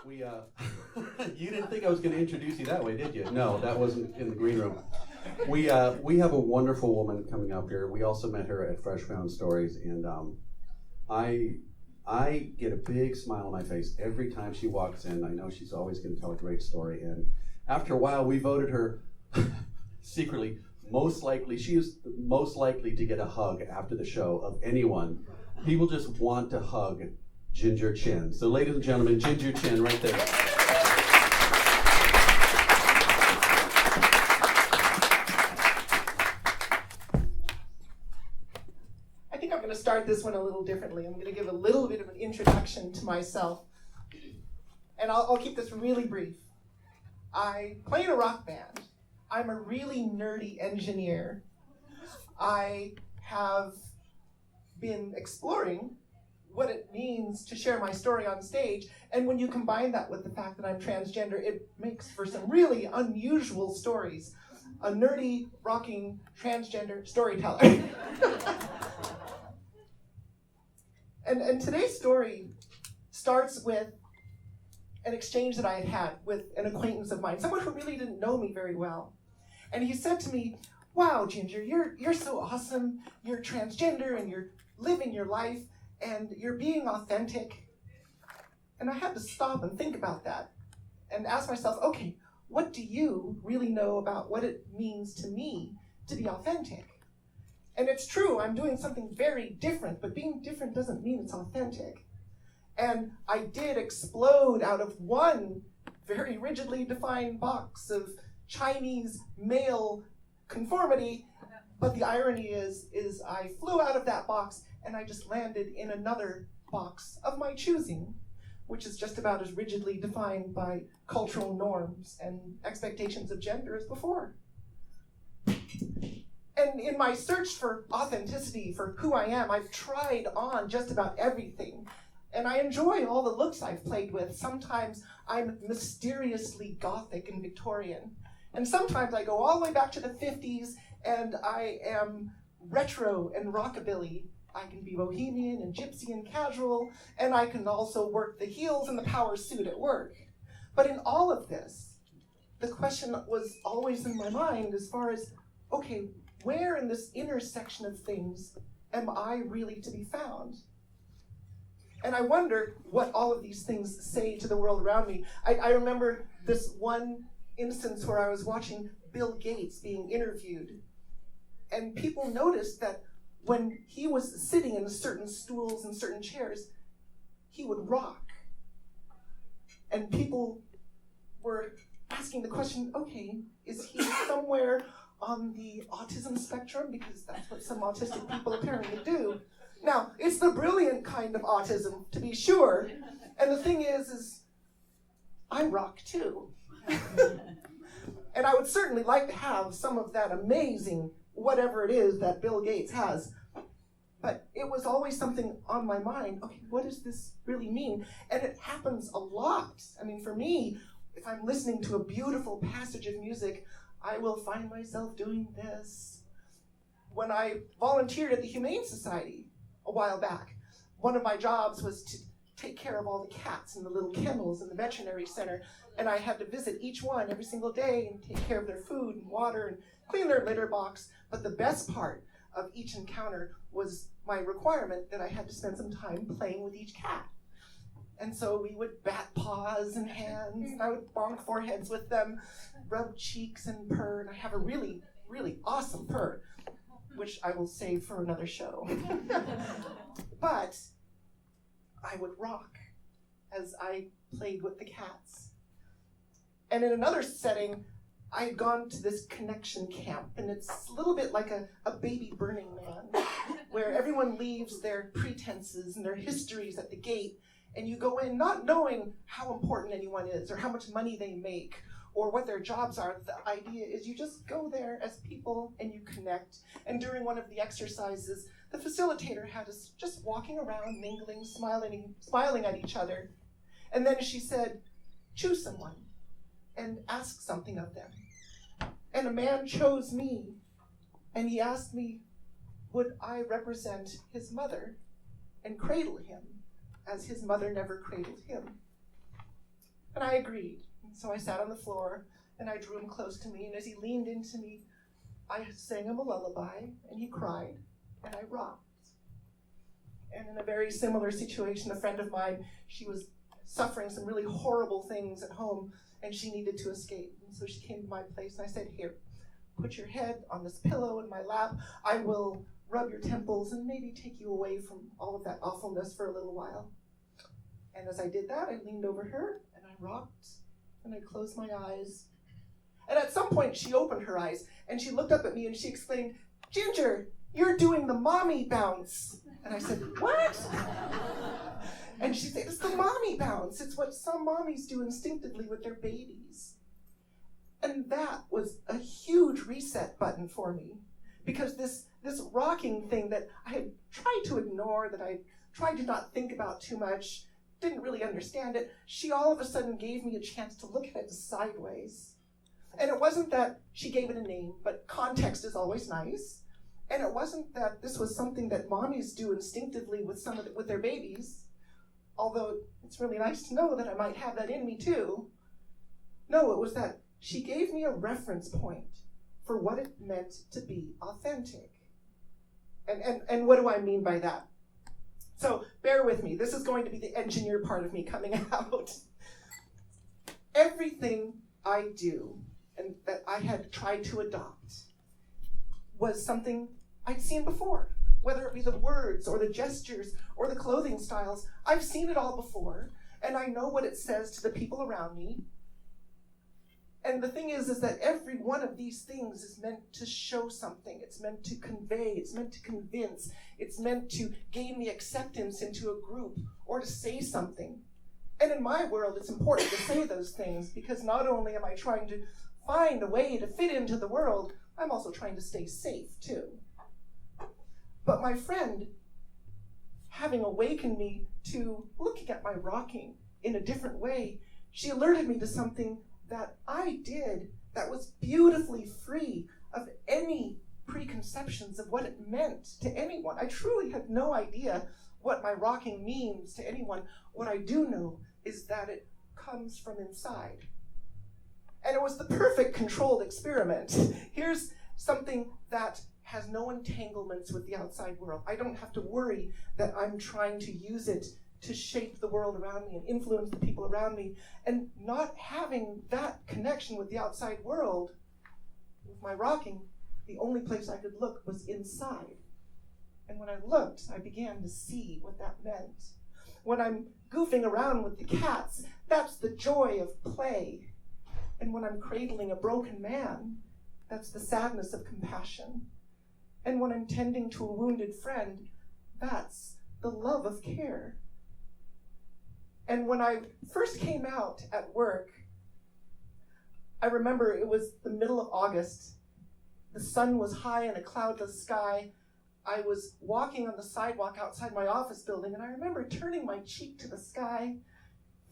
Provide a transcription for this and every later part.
We, you didn't think I was going to introduce you that way, did you? No, that wasn't in the green room. We have a wonderful woman coming up here. We also met her at Fresh Found Stories, and I get a big smile on my face every time she walks in. I know she's always going to tell a great story, and after a while, we voted her secretly she is most likely to get a hug after the show of anyone. People just want to hug Ginger Chin. So ladies and gentlemen, Ginger Chin right there. I think I'm going to start this one a little differently. I'm going to give a little bit of an introduction to myself. And I'll keep this really brief. I play in a rock band. I'm a really nerdy engineer. I have been exploring what it means to share my story on stage, and when you combine that with the fact that I'm transgender, it makes for some really unusual stories. A nerdy, rocking, transgender storyteller. And today's story starts with an exchange that I had with an acquaintance of mine, someone who really didn't know me very well. And he said to me, "Wow, Ginger, you're so awesome. You're transgender and you're living your life and you're being authentic." And I had to stop and think about that and ask myself, okay, what do you really know about what it means to me to be authentic? And it's true, I'm doing something very different, but being different doesn't mean it's authentic. And I did explode out of one very rigidly defined box of Chinese male conformity, but the irony is I flew out of that box and I just landed in another box of my choosing, which is just about as rigidly defined by cultural norms and expectations of gender as before. And in my search for authenticity, for who I am, I've tried on just about everything. And I enjoy all the looks I've played with. Sometimes I'm mysteriously Gothic and Victorian. And sometimes I go all the way back to the 50s and I am retro and rockabilly. I can be bohemian and gypsy and casual, and I can also work the heels and the power suit at work. But in all of this, the question was always in my mind as far as, okay, where in this intersection of things am I really to be found? And I wonder what all of these things say to the world around me. I remember this one instance where I was watching Bill Gates being interviewed, and people noticed that when he was sitting in certain stools and certain chairs, he would rock. And people were asking the question, okay, is he somewhere on the autism spectrum? Because that's what some autistic people apparently do. Now, it's the brilliant kind of autism, to be sure. And the thing is I rock too. And I would certainly like to have some of that amazing whatever it is that Bill Gates has. But it was always something on my mind. Okay, what does this really mean? And it happens a lot. I mean, for me, if I'm listening to a beautiful passage of music, I will find myself doing this. When I volunteered at the Humane Society a while back, one of my jobs was to take care of all the cats in the little kennels in the veterinary center, and I had to visit each one every single day and take care of their food and water and clean their litter box. But the best part of each encounter was my requirement that I had to spend some time playing with each cat. And so we would bat paws and hands, and I would bonk foreheads with them, rub cheeks and purr, and I have a really, really awesome purr, which I will save for another show. But I would rock as I played with the cats. And in another setting, I had gone to this connection camp, and it's a little bit like a baby Burning Man, where everyone leaves their pretenses and their histories at the gate, and you go in not knowing how important anyone is, or how much money they make, or what their jobs are. The idea is you just go there as people and you connect. And during one of the exercises, the facilitator had us just walking around, mingling, smiling at each other. And then she said, choose someone and ask something of them. And a man chose me, and he asked me, would I represent his mother and cradle him as his mother never cradled him? And I agreed. And so I sat on the floor, and I drew him close to me, and as he leaned into me, I sang him a lullaby, and he cried, and I rocked. And in a very similar situation, a friend of mine, she was suffering some really horrible things at home, and she needed to escape. And so she came to my place, and I said, here, put your head on this pillow in my lap. I will rub your temples and maybe take you away from all of that awfulness for a little while. And as I did that, I leaned over her, and I rocked, and I closed my eyes. And at some point, she opened her eyes, and she looked up at me, and she exclaimed, Ginger, you're doing the mommy bounce. And I said, what? And she said, it's the mommy bounce. It's what some mommies do instinctively with their babies. And that was a huge reset button for me, because this rocking thing that I had tried to ignore, that I tried to not think about too much, didn't really understand it, she all of a sudden gave me a chance to look at it sideways. And it wasn't that she gave it a name, but context is always nice. And it wasn't that this was something that mommies do instinctively with with their babies, although it's really nice to know that I might have that in me too. No, it was that she gave me a reference point for what it meant to be authentic. And what do I mean by that? So bear with me. This is going to be the engineer part of me coming out. Everything I do and that I had tried to adopt was something I'd seen before, whether it be the words or the gestures or the clothing styles. I've seen it all before, and I know what it says to the people around me. And the thing is that every one of these things is meant to show something. It's meant to convey. It's meant to convince. It's meant to gain the acceptance into a group or to say something. And in my world, it's important to say those things, because not only am I trying to find a way to fit into the world, I'm also trying to stay safe too. But my friend, having awakened me to looking at my rocking in a different way, she alerted me to something that I did that was beautifully free of any preconceptions of what it meant to anyone. I truly had no idea what my rocking means to anyone. What I do know is that it comes from inside. And it was the perfect controlled experiment. Here's something that has no entanglements with the outside world. I don't have to worry that I'm trying to use it to shape the world around me and influence the people around me. And not having that connection with the outside world, with my rocking, the only place I could look was inside. And when I looked, I began to see what that meant. When I'm goofing around with the cats, that's the joy of play. And when I'm cradling a broken man, that's the sadness of compassion. And when I'm tending to a wounded friend, that's the love of care. And when I first came out at work, I remember it was the middle of August. The sun was high in a cloudless sky. I was walking on the sidewalk outside my office building, and I remember turning my cheek to the sky,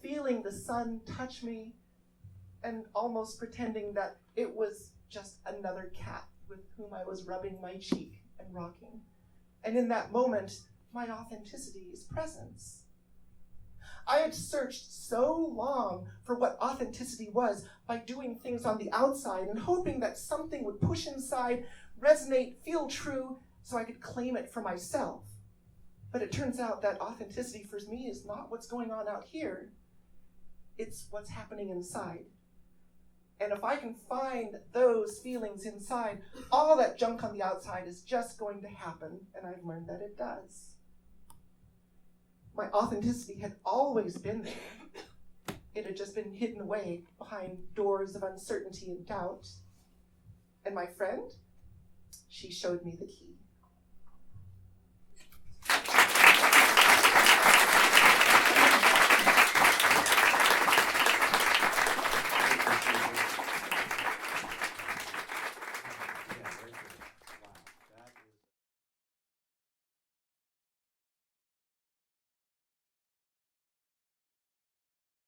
feeling the sun touch me, and almost pretending that it was just another cat with whom I was rubbing my cheek and rocking. And in that moment, my authenticity is presence. I had searched so long for what authenticity was by doing things on the outside and hoping that something would push inside, resonate, feel true, so I could claim it for myself. But it turns out that authenticity for me is not what's going on out here. It's what's happening inside. And if I can find those feelings inside, all that junk on the outside is just going to happen, and I've learned that it does. My authenticity had always been there. It had just been hidden away behind doors of uncertainty and doubt. And my friend, she showed me the key.